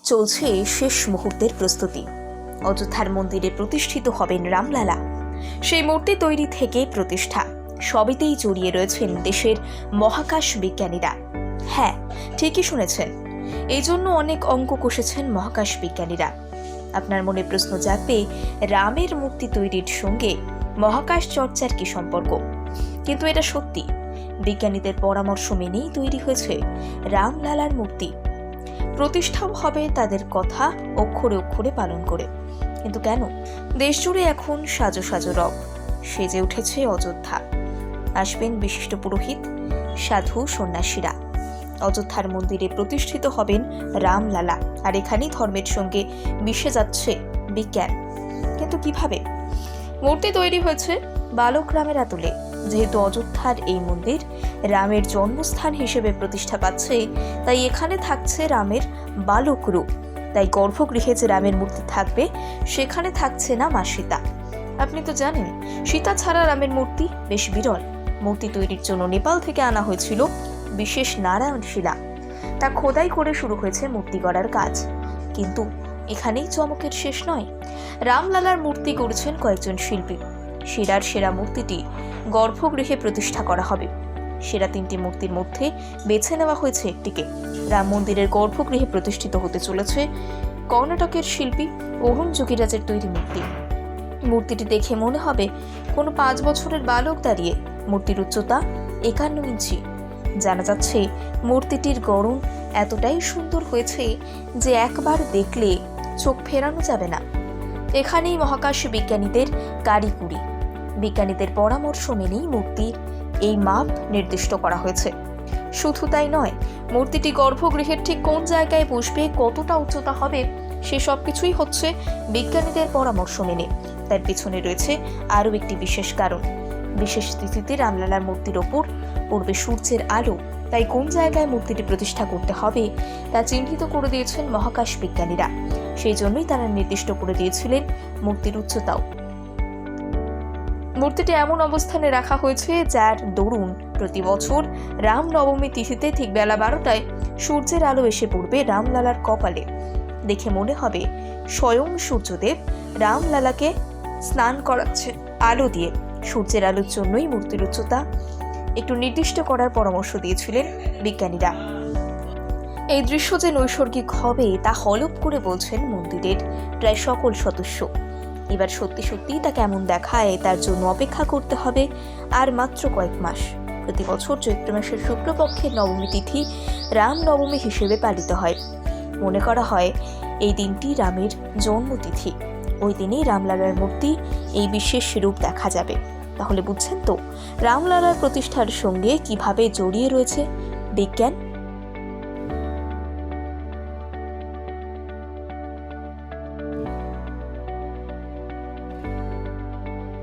চলছে শেষ মুহূর্তের প্রস্তুতি। অযোধ্যার মন্দিরে প্রতিষ্ঠিত হবেন রামলালা। সেই মূর্তি তৈরি থেকে প্রতিষ্ঠা সবেতেই জড়িয়ে রয়েছেন দেশের মহাকাশ বিজ্ঞানীরা। হ্যাঁ, ঠিকই শুনেছেন, এই জন্য অনেক অঙ্ক কষেছেন মহাকাশ বিজ্ঞানীরা। আপনার মনে প্রশ্ন জাগবে, রামের মূর্তি তৈরির সঙ্গে মহাকাশ চর্চার কি সম্পর্ক? কিন্তু এটা সত্যি, বিজ্ঞানীদের পরামর্শ মেনেই তৈরি হয়েছে রামলালার মূর্তি। প্রতিষ্ঠাও হবে তাদের কথা অক্ষরে অক্ষরে পালন করে। কিন্তু কেন? দেশজুড়ে এখন সাজো সাজো রব সেজে উঠেছে অযোধ্যা। আসবেন বিশিষ্ট পুরোহিত, সাধু, সন্ন্যাসীরা। অযোধ্যার মন্দিরে প্রতিষ্ঠিত হবেন রামলালা, আর এখানেই ধর্মের সঙ্গে মিশে যাচ্ছে বিজ্ঞান। কিন্তু কিভাবে? মূর্তি তৈরি হয়েছে বালক রামের আতুলে। যেহেতু অযোধ্যার এই মন্দির রামের জন্মস্থান হিসেবে প্রতিষ্ঠা পাচ্ছে, তাই এখানে থাকছে রামের বালক রূপ। তাই গর্ভগৃহে যে রামের মূর্তি থাকবে, সেখানে থাকছে না মা সীতা। আপনি তো জানেন, সীতা ছাড়া রামের মূর্তি বেশ বিরল। মূর্তি তৈরির জন্য নেপাল থেকে আনা হয়েছিল বিশেষ নারায়ণ শিলা। তা খোদাই করে শুরু হয়েছে মূর্তি গড়ার কাজ। কিন্তু এখানেই চমকের শেষ নয়। রামলালার মূর্তি গড়েছেন কয়েকজন শিল্পী। শিলার সেরা মূর্তিটি গর্ভগৃহে প্রতিষ্ঠা করা হবে। সেরা 3টি মূর্তির মধ্যে বেছে নেওয়া হয়েছে একটিকে। রাম মন্দিরের গর্ভগৃহে প্রতিষ্ঠিত হতে চলেছে কর্ণাটকের শিল্পী অরুণ যোগীরাজের তৈরি মূর্তি। মূর্তিটি দেখে মনে হবে কোনো 5 বছরের বালক দাঁড়িয়ে। মূর্তির উচ্চতা 51 ইঞ্চি। জানা যাচ্ছে মূর্তিটির গড়ন এতটাই সুন্দর হয়েছে যে একবার দেখলে চোখ ফেরানো যাবে না। এখানেই মহাকাশ বিজ্ঞানীদের কারিকুরি। বিজ্ঞানীদের পরামর্শ মেনেই মূর্তির এই মাপ নির্দিষ্ট করা হয়েছে। শুধু তাই নয়, মূর্তিটি গর্ভগৃহের ঠিক কোন জায়গায় বসবে, কতটা উচ্চতা হবে, সে সব কিছুই হচ্ছে বিজ্ঞানীদের পরামর্শ মেনে। তার পিছনে রয়েছে আরও একটি বিশেষ কারণ। বিশেষ তিথিতে রামলালার মূর্তির ওপর পড়বে সূর্যের আলো। তাই কোন জায়গায় মূর্তিটি প্রতিষ্ঠা করতে হবে তা চিহ্নিত করে দিয়েছেন মহাকাশ বিজ্ঞানীরা। সেই জন্যই তারা নির্দিষ্ট করে দিয়েছিলেন মূর্তির উচ্চতাও। মূর্তিটি এমন অবস্থানে রাখা হয়েছে যার দরুন প্রতি বছর রাম নবমী তিথিতে ঠিক বেলা 12টায় সূর্যের আলো এসে পড়বে রামলালার কপালে। দেখে মনে হবে স্বয়ং সূর্যদেব রামলালাকে স্নান করাচ্ছে আলো দিয়ে। সূর্যের আলোর জন্যই মূর্তির উচ্চতা একটু নির্দিষ্ট করার পরামর্শ দিয়েছিলেন বিজ্ঞানীরা। এই দৃশ্য যে নৈসর্গিক হবে তা হলফ করে বলছেন মন্দিরের প্রায় সকল সদস্য। এবার সত্যি সত্যিই তা কেমন দেখায় তার জন্য অপেক্ষা করতে হবে আর মাত্র কয়েক মাস। প্রতি বছর চৈত্র মাসের শুক্লপক্ষের নবমী তিথি রাম নবমী হিসেবে পালিত হয়। মনে করা হয় এই দিনটি রামের জন্মতিথি। ওই দিনেই রামলালার মূর্তি এই বিশেষ রূপ দেখা যাবে। তাহলে বুঝছেন তো রামলালার প্রতিষ্ঠার সঙ্গে কিভাবে জড়িয়ে রয়েছে বিজ্ঞান।